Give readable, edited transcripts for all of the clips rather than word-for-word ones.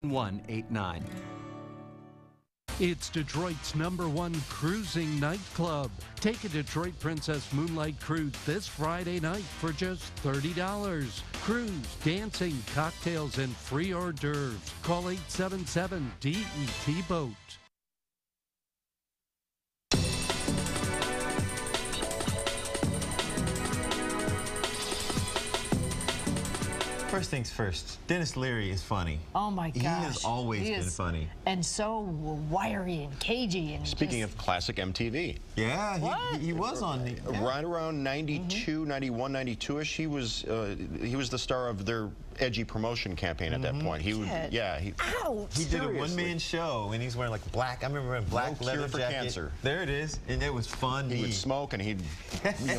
189. It's Detroit's #1 cruising nightclub. Take a Detroit Princess Moonlight cruise this Friday night for just $30. Cruise, dancing, cocktails, and free hors d'oeuvres. Call 877-DET-BOAT. First things first, Dennis Leary is funny. Oh my gosh. He has always been funny. And so wiry and cagey. And speaking of classic MTV. Yeah, he was on the... Right around 92, 91, 92-ish, he was the star of their edgy promotion campaign at that point. He would, he did a one-man show, and he's wearing like black, I remember wearing black leather for jacket. Cancer. There it is, and it was fun. He would smoke, and he'd,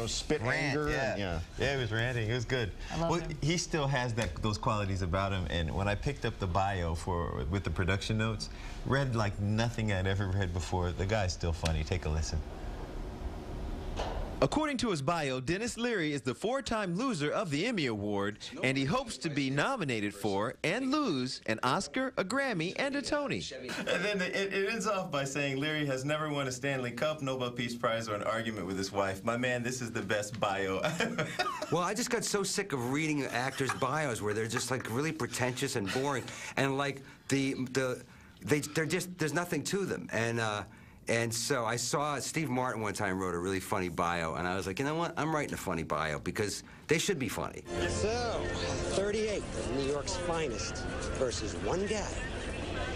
spit anger. Yeah, he was ranting. It was good. I love him. He still has those qualities about him, and when I picked up the bio with the production notes, read like nothing I'd ever read before. The guy's still funny. Take a listen. According to his bio, Dennis Leary is the 4-time loser of the Emmy Award, and he hopes to be nominated for and lose an Oscar, a Grammy, and a Tony. And then it ends off by saying Leary has never won a Stanley Cup, Nobel Peace Prize, or an argument with his wife. My man, this is the best bio. Well, I just got so sick of reading actors' bios where they're just like really pretentious and boring, and like they're just, there's nothing to them. And so I saw Steve Martin one time wrote a really funny bio, and I was like, you know what? I'm writing a funny bio because they should be funny. So, 38 of New York's finest versus one guy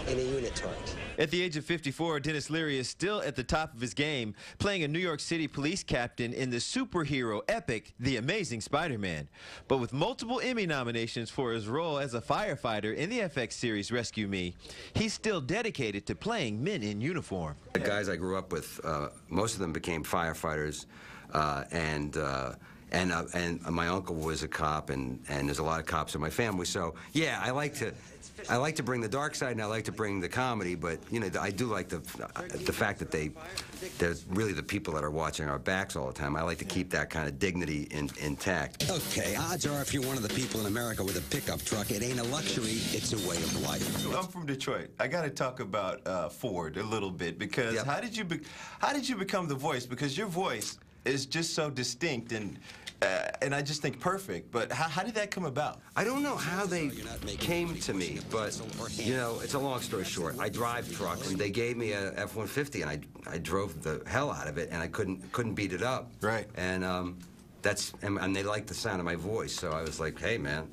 in a unitard. At the age of 54, Dennis Leary is still at the top of his game, playing a New York City police captain in the superhero epic, The Amazing Spider-Man. But with multiple Emmy nominations for his role as a firefighter in the FX series Rescue Me, he's still dedicated to playing men in uniform. The guys I grew up with, most of them became firefighters, and my uncle was a cop, and there's a lot of cops in my family. So yeah, I like to bring the dark side, and I like to bring the comedy. But I do like the fact that they're really the people that are watching our backs all the time. I like to keep that kind of dignity intact. Okay, odds are if you're one of the people in America with a pickup truck, it ain't a luxury, it's a way of life. I'm from Detroit. I got to talk about Ford a little bit because how did you become the voice? Because your voice is just so distinct and I just think perfect. But how did that come about? I don't know how they came to me, but it's a long story short. I drive trucks, and they gave me a F-150, and I drove the hell out of it, and I couldn't beat it up. Right. And and they liked the sound of my voice, so I was like, hey man.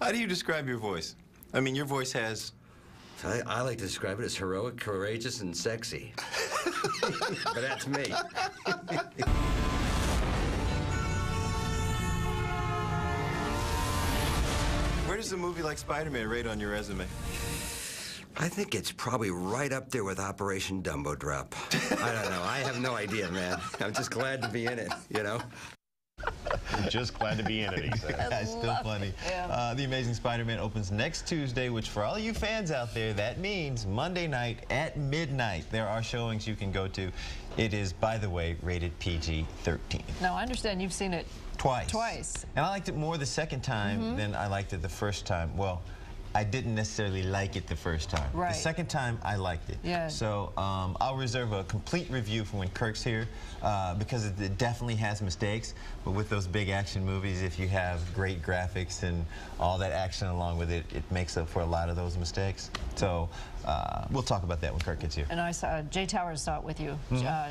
How do you describe your voice? I mean, your voice has. I like to describe it as heroic, courageous, and sexy. But that's me. Where does a movie like Spider-Man rate on your resume? I think it's probably right up there with Operation Dumbo Drop. I don't know. I have no idea, man. I'm just glad to be in it, I'm just glad to be in it, he said. That's still funny. The Amazing Spider-Man opens next Tuesday, which for all you fans out there, that means Monday night at midnight. There are showings you can go to. It is, by the way, rated PG-13. Now, I understand you've seen it twice. And I liked it more the second time than I liked it the first time. Well, I didn't necessarily like it the first time. Right. The second time, I liked it. Yeah. So I'll reserve a complete review for when Kirk's here because it definitely has mistakes. But with those big action movies, if you have great graphics and all that action along with it, it makes up for a lot of those mistakes. So we'll talk about that when Kirk gets here. And I saw Jay Towers saw it with you.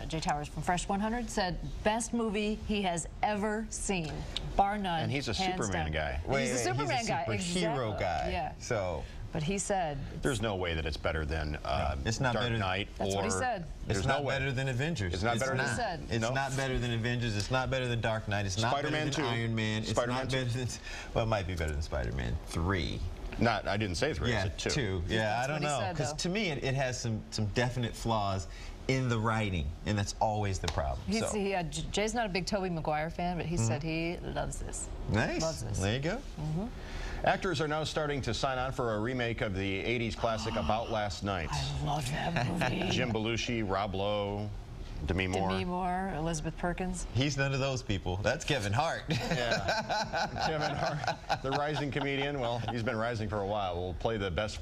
Jay Towers from Fresh 100 said best movie he has ever seen, bar none. And he's a Superman guy. He's a Superman guy. Superhero guy. Yeah. So. But he said there's no way that it's better than it's not Dark better Knight. That's what he said. It's not better than Avengers. It's not better than. It's not better than Avengers. It's not better than Dark Knight. It's not better than Iron Man. It's not better than. Well, it might be better than Spider-Man 3. I didn't say 3. Yeah, I said 2. 2. Yeah, I don't know. Because to me, it has some definite flaws in the writing, and that's always the problem. Jay's not a big Tobey Maguire fan, but he said he loves this. Nice. Loves this. There you go. Actors are now starting to sign on for a remake of the 80s classic About Last Night. I love that movie. Jim Belushi, Rob Lowe, Demi Moore. Demi Moore, Elizabeth Perkins. He's none of those people. That's Kevin Hart. Yeah. Kevin Hart, the rising comedian. Well, he's been rising for a while. Will play the best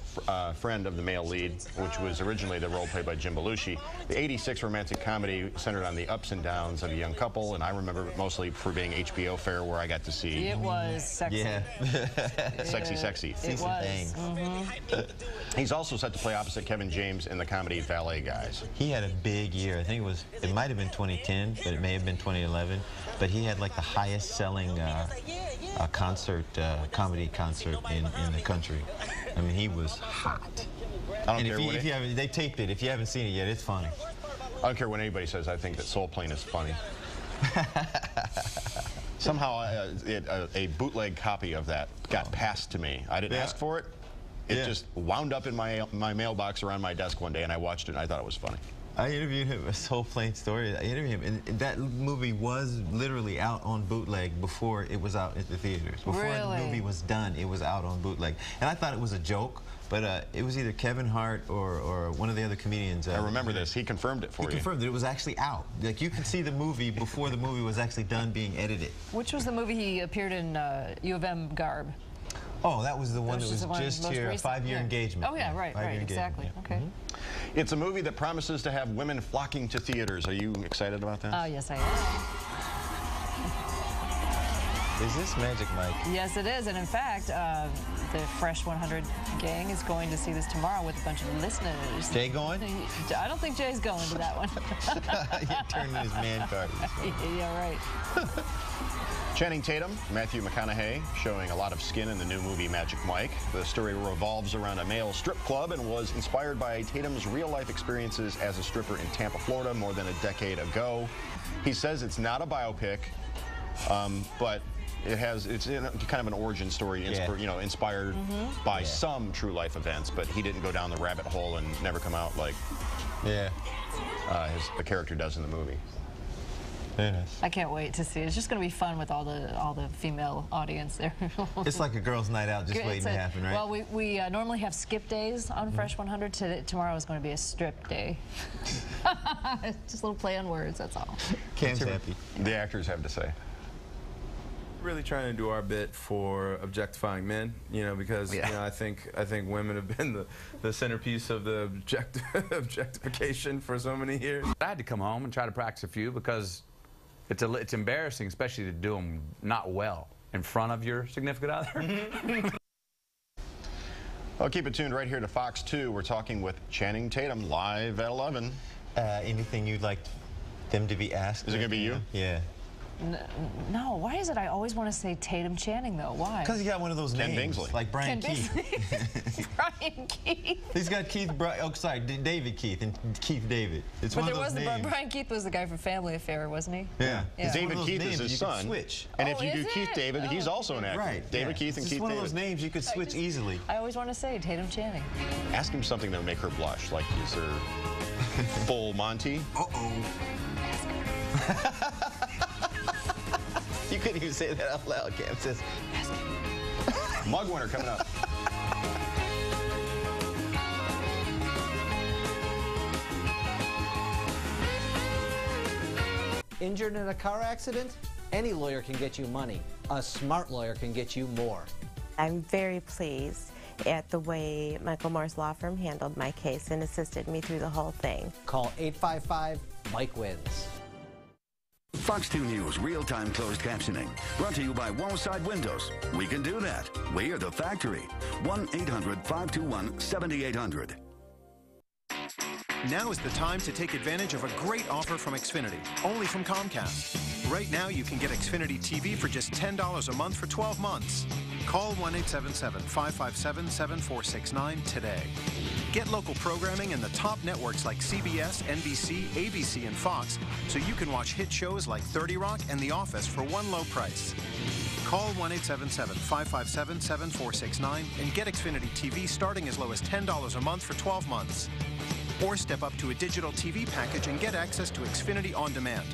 friend of the male lead, which was originally the role played by Jim Belushi. The 86 romantic comedy centered on the ups and downs of a young couple, and I remember it mostly for being HBO fare, where I got to see. It was sexy. Yeah. Sexy. It was. He's also set to play opposite Kevin James in the comedy Valet Guys. He had a big year. I think it might have been 2010, but it may have been 2011. But he had like the highest selling comedy concert in the country. I mean, he was hot. I don't And care if you haven't, they taped it. If you haven't seen it yet, it's funny. I don't care what anybody says. I think that Soul Plane is funny. Somehow, a bootleg copy of that got passed to me. I didn't ask for it. It just wound up in my mailbox around my desk one day, and I watched it, and I thought it was funny. I interviewed him, a Soul Plane story. I interviewed him, and that movie was literally out on bootleg before it was out at the theaters. Before the movie was done, it was out on bootleg. And I thought it was a joke, but it was either Kevin Hart or one of the other comedians. I remember this. He confirmed it for you. He confirmed that it was actually out. Like, you could see the movie before the movie was actually done being edited. Which was the movie he appeared in U of M garb? Oh, that was the one that was just here, a 5-year engagement. Oh, yeah, right, exactly. Yeah. Okay. It's a movie that promises to have women flocking to theaters. Are you excited about that? Oh, yes, I am. Is this Magic Mike? Yes, it is. And in fact, the Fresh 100 gang is going to see this tomorrow with a bunch of listeners. Jay going? I don't think Jay's going to that one. You're turning his man card. Yeah, right. Channing Tatum, Matthew McConaughey, showing a lot of skin in the new movie Magic Mike. The story revolves around a male strip club and was inspired by Tatum's real-life experiences as a stripper in Tampa, Florida, more than a decade ago. He says it's not a biopic, but it's kind of an origin story, inspired by some true life events, but he didn't go down the rabbit hole and never come out like the character does in the movie. I can't wait to see it. It's just going to be fun with all the female audience there. It's like a girls' night out just waiting to happen, right? Well, we normally have skip days on Fresh 100. Tomorrow is going to be a strip day. Just a little play on words, that's all. Cam's happy. The actors have to say. Really trying to do our bit for objectifying men, because I think women have been the centerpiece of the objectification for so many years. I had to come home and try to practice a few because it's embarrassing, especially to do them not well in front of your significant other. Well, keep it tuned right here to Fox 2. We're talking with Channing Tatum live at 11. Anything you'd like them to be asked? Is it going to be you? Yeah. No, why is it I always want to say Tatum Channing, though? Why? Because he got one of those names. Bingsley. Like Brian Keith. Brian Keith. He's got David Keith and Keith David. It's but one of those names. Brian Keith was the guy from Family Affair, wasn't he? Yeah. David Keith is his son. Switch. And if you do Keith David, he's also an actor. Right. David Keith and Keith David. It's one of those names you could switch easily. I always want to say Tatum Channing. Ask him something that would make her blush. Like, is there full Monty? Uh-oh. You couldn't even say that out loud, Cam says. Mug winner coming up. Injured in a car accident? Any lawyer can get you money. A smart lawyer can get you more. I'm very pleased at the way Michael Moore's law firm handled my case and assisted me through the whole thing. Call 855-MIKE-WINS. Fox 2 News real-time closed captioning. Brought to you by Wallside Windows. We can do that. We are the factory. 1-800-521-7800. Now is the time to take advantage of a great offer from Xfinity, only from Comcast. Right now, you can get Xfinity TV for just $10 a month for 12 months. Call 1-877-557-7469 today. Get local programming in the top networks like CBS, NBC, ABC, and Fox, so you can watch hit shows like 30 Rock and The Office for one low price. Call 1-877-557-7469 and get Xfinity TV starting as low as $10 a month for 12 months. Or step up to a digital TV package and get access to Xfinity On Demand,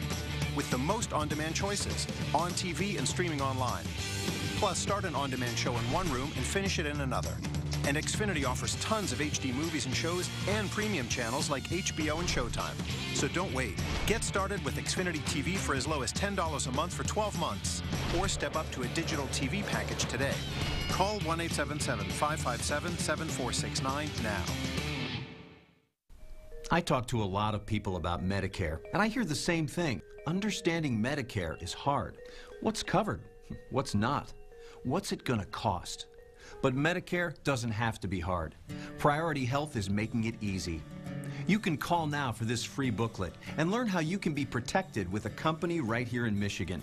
with the most on-demand choices, on TV and streaming online. Plus, start an on-demand show in one room and finish it in another. And Xfinity offers tons of HD movies and shows and premium channels like HBO and Showtime. So don't wait. Get started with Xfinity TV for as low as $10 a month for 12 months. Or step up to a digital TV package today. Call 1-877-557-7469 now. I talk to a lot of people about Medicare, and I hear the same thing. Understanding Medicare is hard. What's covered? What's not? What's it going to cost? But Medicare doesn't have to be hard. Priority Health is making it easy. You can call now for this free booklet and learn how you can be protected with a company right here in Michigan.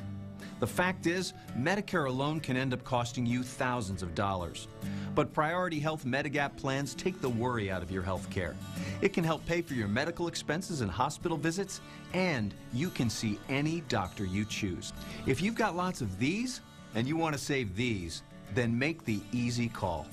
The fact is, Medicare alone can end up costing you thousands of dollars. But Priority Health Medigap plans take the worry out of your health care. It can help pay for your medical expenses and hospital visits, and you can see any doctor you choose. If you've got lots of these, and you want to save these, then make the easy call.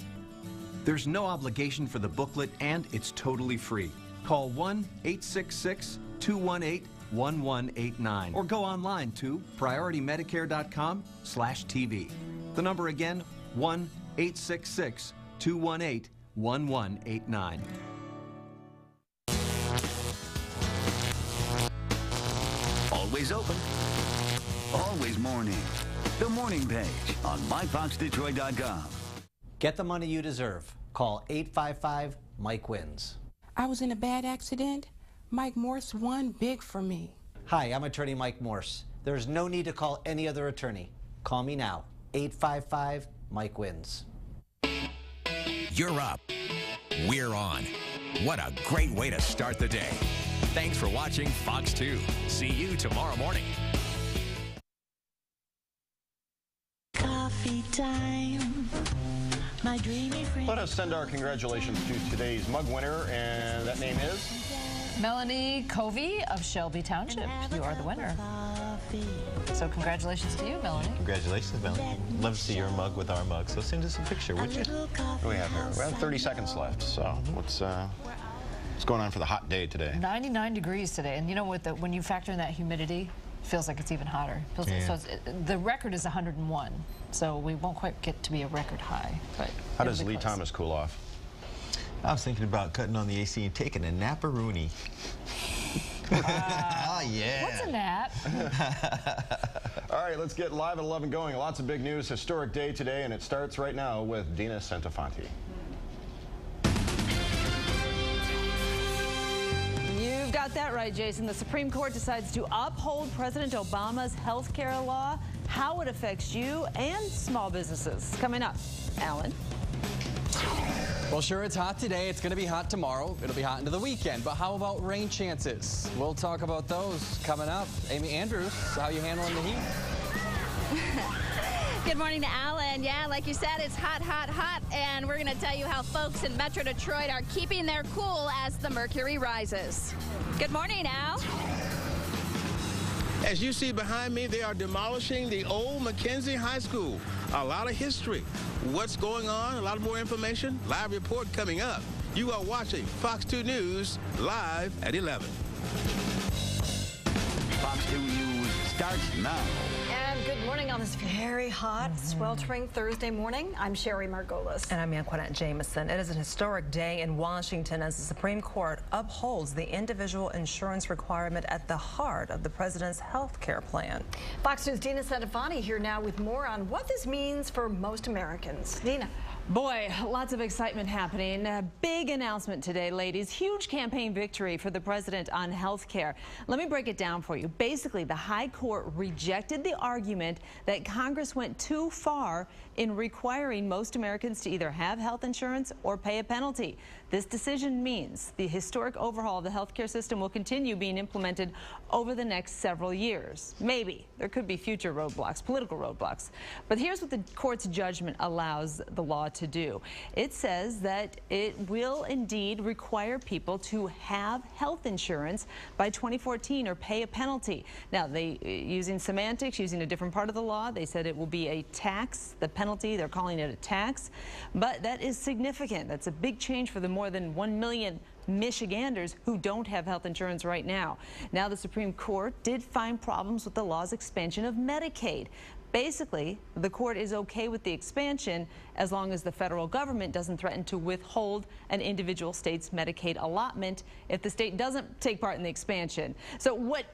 There's no obligation for the booklet, and it's totally free. Call 1-866-218-1189 or go online to PriorityMedicare.com/TV. The number again, 1-866-218-1189. Always open. Always morning. The Morning Page on MyFoxDetroit.com. Get the money you deserve. Call 855-MIKE-WINS. I was in a bad accident. Mike Morse won big for me. Hi, I'm attorney Mike Morse. There's no need to call any other attorney. Call me now. 855-MIKE-WINS. You're up. We're on. What a great way to start the day. Thanks for watching Fox 2. See you tomorrow morning. Coffee time. My dreamy friend. Let us send our congratulations to today's mug winner, and that name is? Melanie Covey of Shelby Township. You are the winner. So congratulations to you, Melanie. Congratulations, Melanie. Love to see your mug with our mug, so send us a picture, would you? What do we have here? We have 30 seconds left, so what's going on for the hot day today? 99 degrees today, and you know what? When you factor in that humidity, it feels like it's even hotter. So the record is 101, so we won't quite get to be a record high. But how does Lee Thomas cool off? I was thinking about cutting on the AC and taking a nap-a-rooney. Oh, yeah. What's a nap? All right, let's get live at 11 going. Lots of big news. Historic day today, and it starts right now with Dina Santafanti. You've got that right, Jason. The Supreme Court decides to uphold President Obama's health care law, how it affects you and small businesses. Coming up, Alan. Well, sure, it's hot today. It's going to be hot tomorrow. It'll be hot into the weekend. But how about rain chances? We'll talk about those coming up. Amy Andrews, how you handling the heat? Good morning to Alan. Yeah, like you said, it's hot, hot, hot. And we're going to tell you how folks in Metro Detroit are keeping their cool as the mercury rises. Good morning, Al. As you see behind me, they are demolishing the old McKenzie High School. A lot of history. What's going on? A lot more information. Live report coming up. You are watching Fox 2 News live at 11. Fox 2 News starts now. And good morning on this very hot, sweltering Thursday morning. I'm Sherry Margolis. And I'm Antoinette Jameson. It is an historic day in Washington as the Supreme Court upholds the individual insurance requirement at the heart of the president's health care plan. Fox News' Dina Santafanti here now with more on what this means for most Americans. Dina. Boy, lots of excitement happening. A big announcement today, ladies. Huge campaign victory for the president on health care. Let me break it down for you. Basically, the High Court rejected the argument that Congress went too far in requiring most Americans to either have health insurance or pay a penalty. This decision means the historic overhaul of the healthcare system will continue being implemented over the next several years. Maybe. There could be future roadblocks, political roadblocks. But here's what the court's judgment allows the law to do. It says that it will indeed require people to have health insurance by 2014 or pay a penalty. Now, using semantics, using a different part of the law, they said it will be a tax. The penalty, they're calling it a tax. But that is significant. That's a big change for the more than 1 million Michiganders who don't have health insurance right now. Now, the Supreme Court did find problems with the law's expansion of Medicaid. Basically, the court is okay with the expansion as long as the federal government doesn't threaten to withhold an individual state's Medicaid allotment if the state doesn't take part in the expansion. So what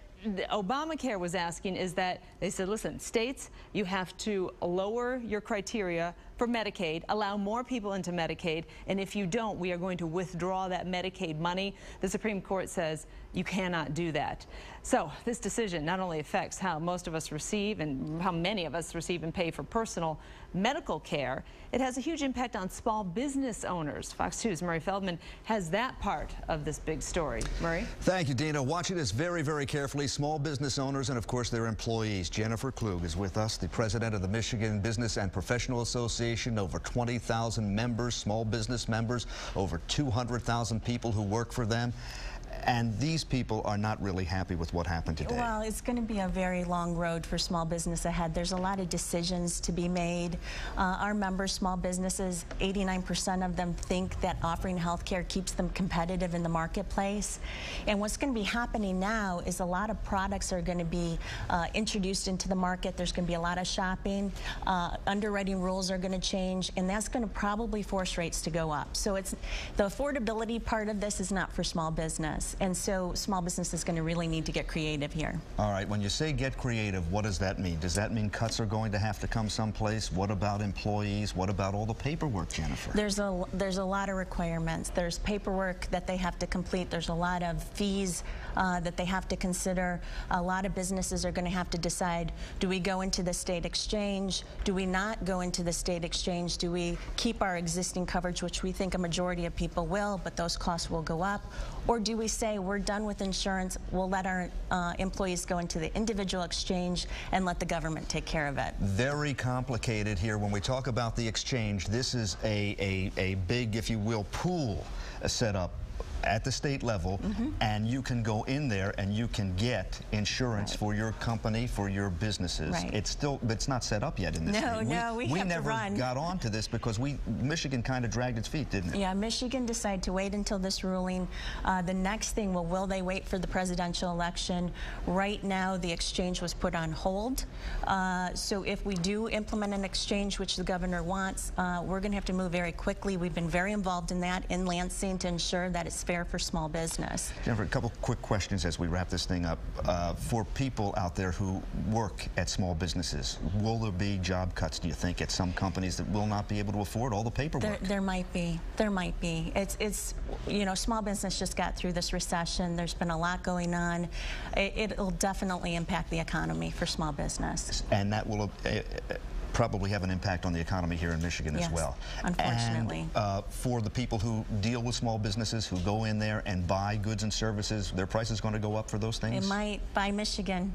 Obamacare was asking is that they said, listen, states, you have to lower your criteria for Medicaid, allow more people into Medicaid, and if you don't, we are going to withdraw that Medicaid money. The Supreme Court says you cannot do that. So this decision not only affects how most of us receive and how many of us receive and pay for personal medical care, it has a huge impact on small business owners. Fox 2's Murray Feldman has that part of this big story. Murray? Thank you, Dina. Watching this very, very carefully, small business owners and, of course, their employees. Jennifer Kluge is with us, the president of the Michigan Business and Professional Association. Over 20,000 members, small business members, over 200,000 people who work for them. And these people are not really happy with what happened today. Well, it's going to be a very long road for small business ahead. There's a lot of decisions to be made. Our members, small businesses, 89% of them think that offering health care keeps them competitive in the marketplace. And what's going to be happening now is a lot of products are going to be introduced into the market. There's going to be a lot of shopping. Underwriting rules are going to change, and that's going to probably force rates to go up. So it's the affordability part of this is not for small business. And so small business is going to really need to get creative here. All right, when you say get creative, what does that mean? Does that mean cuts are going to have to come someplace? What about employees? What about all the paperwork, Jennifer? There's a lot of requirements. There's paperwork that they have to complete. There's a lot of fees that they have to consider. A lot of businesses are going to have to decide, do we go into the state exchange? Do we not go into the state exchange? Do we keep our existing coverage, which we think a majority of people will, but those costs will go up? Or do we say we're done with insurance, we'll let our employees go into the individual exchange and let the government take care of it? Very complicated here. When we talk about the exchange, this is a big, if you will, pool set up at the state level, and you can go in there and you can get insurance for your company, for your businesses. It's not set up yet in this state. We never got on to this because Michigan kind of dragged its feet, didn't it? Yeah, Michigan decided to wait until this ruling. The next thing, will they wait for the presidential election? Right now, the exchange was put on hold. So if we do implement an exchange, which the governor wants, we're going to have to move very quickly. We've been very involved in that in Lansing to ensure that it's fair for small business. Jennifer, a couple quick questions as we wrap this thing up. For people out there who work at small businesses, will there be job cuts, do you think, at some companies that will not be able to afford all the paperwork? There might be. There might be. It's you know, small business just got through this recession. There's been a lot going on. It'll definitely impact the economy for small business. And that will probably have an impact on the economy here in Michigan as well. Unfortunately. And for the people who deal with small businesses, who go in there and buy goods and services, their price is going to go up for those things? It might. Buy Michigan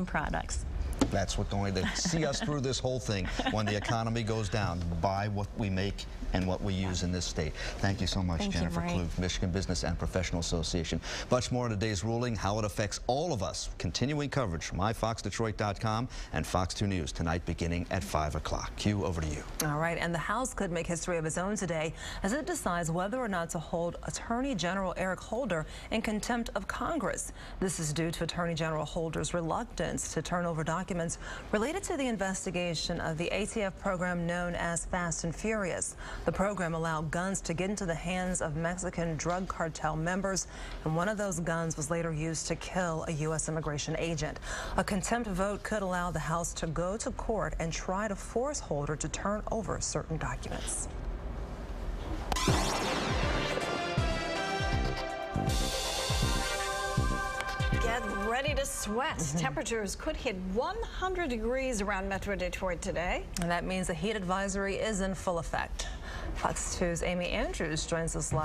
products. That's what's going to see us through this whole thing. When the economy goes down, buy what we make and what we use in this state. Thank you so much, Jennifer Kluge, Michigan Business and Professional Association. Much more in today's ruling, how it affects all of us. Continuing coverage from myfoxdetroit.com and Fox 2 News tonight beginning at 5 o'clock. Q, over to you. All right, and the House could make history of its own today as it decides whether or not to hold Attorney General Eric Holder in contempt of Congress. This is due to Attorney General Holder's reluctance to turn over documents related to the investigation of the ATF program known as Fast and Furious. The program allowed guns to get into the hands of Mexican drug cartel members, and one of those guns was later used to kill a U.S. immigration agent. A contempt vote could allow the House to go to court and try to force Holder to turn over certain documents. Get ready to sweat. Temperatures could hit 100 degrees around Metro Detroit today. And that means the heat advisory is in full effect. Fox 2's Amy Andrews joins us live.